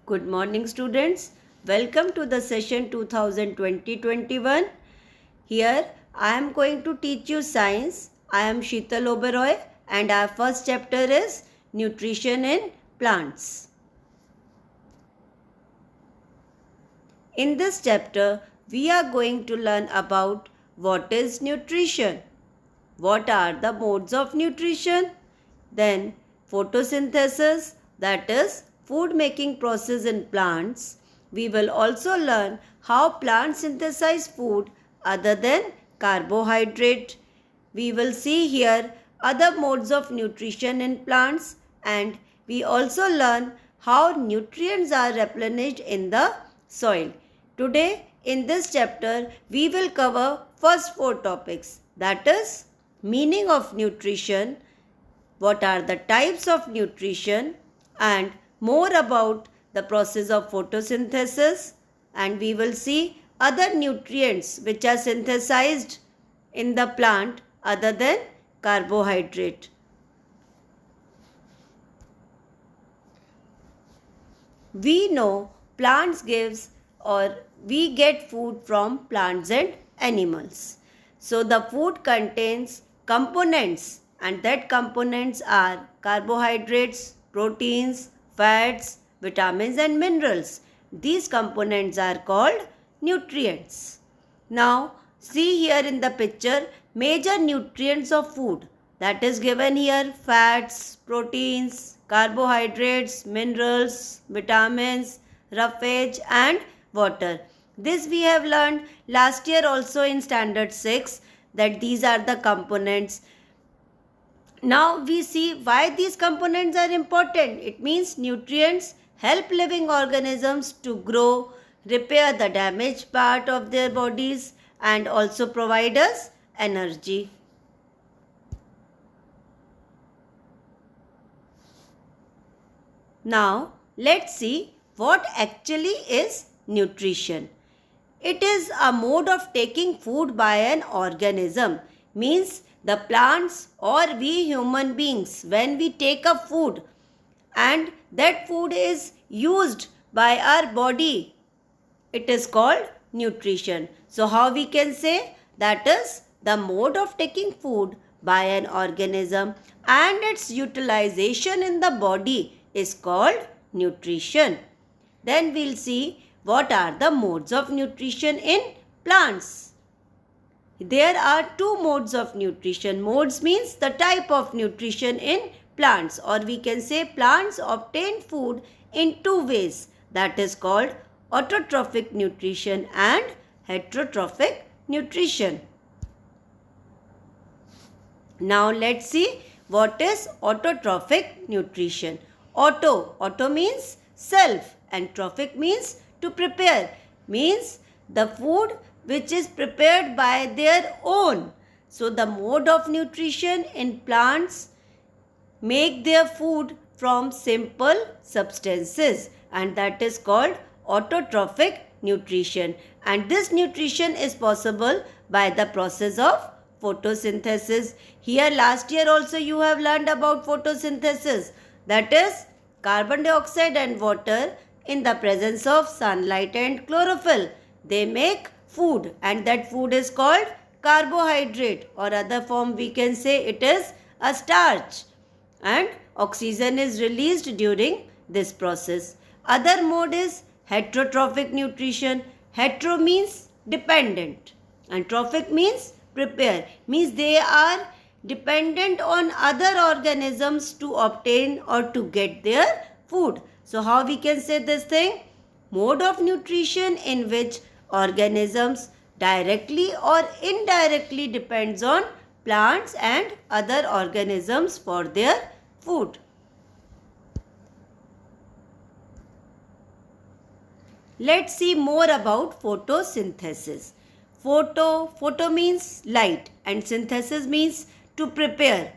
Good morning, students. Welcome to the session 2020-21. Here I am going to teach you science. I am Sheetal Oberoi and our first chapter is Nutrition in Plants. In this chapter, we are going to learn about what is nutrition, what are the modes of nutrition, then photosynthesis, that is food making process in plants. We will also learn how plants synthesize food other than carbohydrate. We will see here other modes of nutrition in plants, and we also learn how nutrients are replenished in the soil. Today in this chapter we will cover first four topics, that is meaning of nutrition, what are the types of nutrition, and more about the process of photosynthesis, and we will see other nutrients which are synthesized in the plant other than carbohydrate. We know plants gives or we get food from plants and animals. So the food contains components, and that components are carbohydrates, proteins, fats, vitamins and minerals. These components are called nutrients. Now see here in the picture major nutrients of food, that is given here: fats, proteins, carbohydrates, minerals, vitamins, roughage and water. This we have learned last year also in standard 6, that these are the components. Now we see why these components are important. It means nutrients help living organisms to grow, repair the damaged part of their bodies and also provide us energy. Now let's see what actually is nutrition. It is a mode of taking food by an organism. Means the plants or we human beings, when we take a food and that food is used by our body, it is called nutrition. So how we can say? That is the mode of taking food by an organism and its utilization in the body is called nutrition. Then we'll see what are the modes of nutrition in plants. There are two modes of nutrition. Modes means the type of nutrition in plants, or we can say plants obtain food in two ways, that is called autotrophic nutrition and heterotrophic nutrition. Now let's see what is autotrophic nutrition. Auto means self and trophic means to prepare, means the food which is prepared by their own. So the mode of nutrition in plants make their food from simple substances, and that is called autotrophic nutrition, and this nutrition is possible by the process of photosynthesis. Here last year also you have learned about photosynthesis, that is carbon dioxide and water in the presence of sunlight and chlorophyll, they make food, and that food is called carbohydrate, or other form we can say it is a starch, and oxygen is released during this process. Other mode is heterotrophic nutrition. Hetero means dependent and trophic means prepare, means they are dependent on other organisms to obtain or to get their food. So how we can say this thing? Mode of nutrition in which organisms directly or indirectly depends on plants and other organisms for their food. Let's see more about photosynthesis. Photo means light and synthesis means to prepare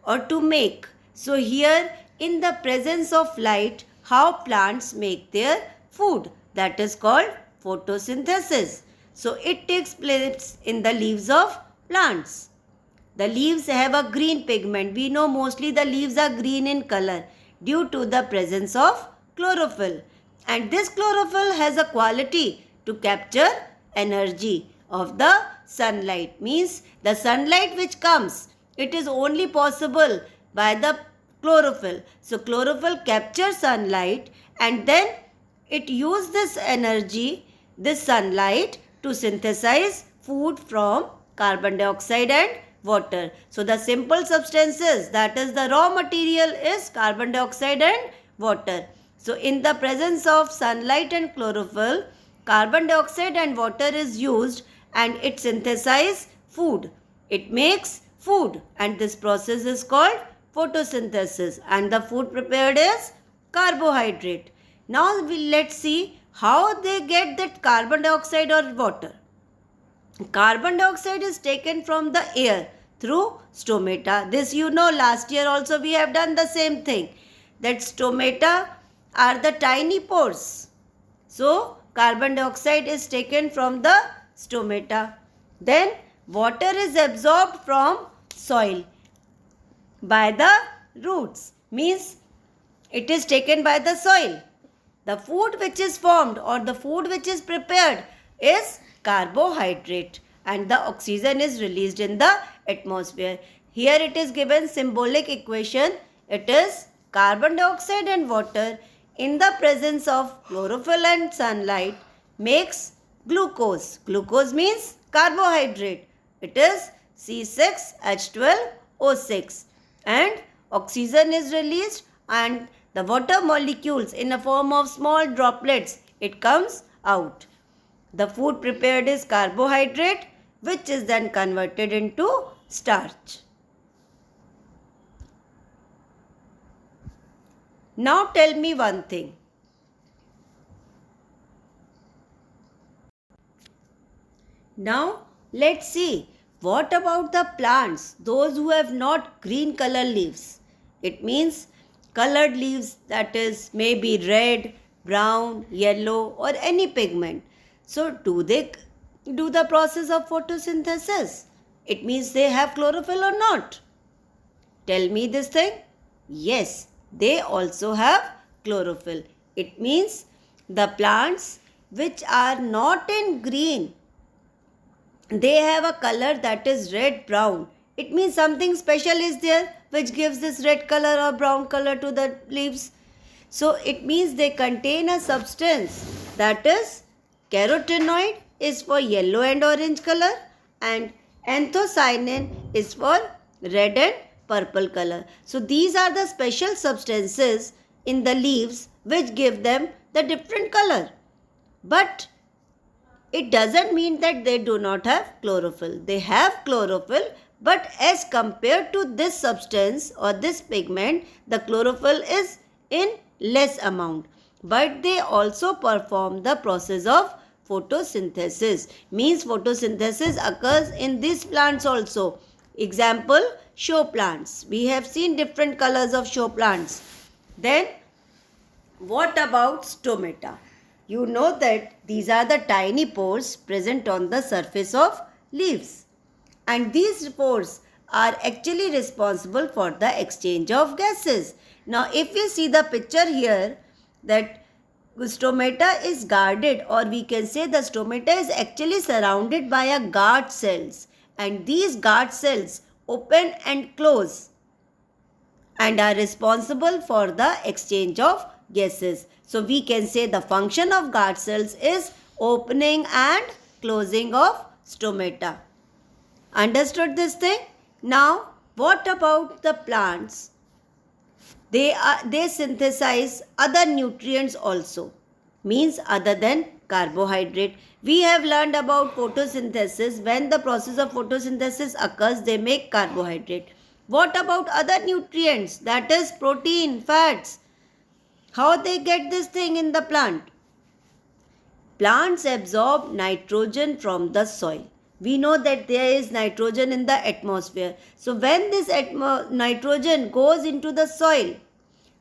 or to make. So here in the presence of light, how plants make their food, that is called photosynthesis. So it takes place in the leaves of plants. The leaves have a green pigment. We know mostly the leaves are green in color due to the presence of chlorophyll. And this chlorophyll has a quality to capture energy of the sunlight. Means the sunlight which comes, it is only possible by the chlorophyll. So chlorophyll captures sunlight and then it uses this energy, this sunlight, to synthesize food from carbon dioxide and water. So the simple substances, that is the raw material, is carbon dioxide and water. So in the presence of sunlight and chlorophyll, carbon dioxide and water is used and it synthesizes food. It makes food and this process is called photosynthesis, and the food prepared is carbohydrate. Now let's see how they get that carbon dioxide or water. Carbon dioxide is taken from the air through stomata. This you know, last year also we have done the same thing. That stomata are the tiny pores. So carbon dioxide is taken from the stomata. Then water is absorbed from soil by the roots. Means it is taken by the soil. The food which is formed or the food which is prepared is carbohydrate, and the oxygen is released in the atmosphere. Here it is given symbolic equation. It is carbon dioxide and water in the presence of chlorophyll and sunlight makes glucose. Glucose means carbohydrate. It is C6H12O6, and oxygen is released and the water molecules in a form of small droplets, it comes out. The food prepared is carbohydrate, which is then converted into starch. Now tell me one thing. Now let's see, what about the plants, those who have not green color leaves? It means colored leaves, that is maybe red, brown, yellow or any pigment. So do they do the process of photosynthesis? It means they have chlorophyll or not? Tell me this thing. Yes, they also have chlorophyll. It means the plants which are not in green, they have a color that is red brown. It means something special is there which gives this red color or brown color to the leaves. So it means they contain a substance, that is carotenoid is for yellow and orange color and anthocyanin is for red and purple color. So these are the special substances in the leaves which give them the different color. But it doesn't mean that they do not have chlorophyll. They have chlorophyll, but as compared to this substance or this pigment, the chlorophyll is in less amount. But they also perform the process of photosynthesis. Means photosynthesis occurs in these plants also. Example, show plants. We have seen different colors of show plants. Then what about stomata? You know that these are the tiny pores present on the surface of leaves. And these pores are actually responsible for the exchange of gases. Now if you see the picture here, that stomata is guarded, or we can say the stomata is actually surrounded by a guard cells, and these guard cells open and close and are responsible for the exchange of gases. So we can say the function of guard cells is opening and closing of stomata. Understood this thing? Now what about the plants? They synthesize other nutrients also, means other than carbohydrate. We have learned about photosynthesis. When the process of photosynthesis occurs, they make carbohydrate. What about other nutrients, that is protein, fats? How they get this thing in the plant? Plants absorb nitrogen from the soil. We know that there is nitrogen in the atmosphere. So when this nitrogen goes into the soil,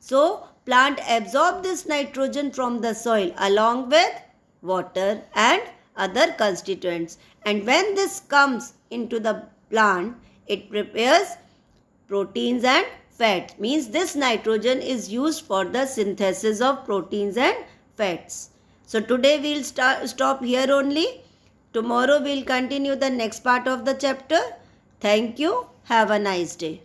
so plant absorb this nitrogen from the soil along with water and other constituents. And when this comes into the plant, it prepares proteins and fats. Means this nitrogen is used for the synthesis of proteins and fats. So today we'll stop here only. Tomorrow we'll continue the next part of the chapter. Thank you. Have a nice day.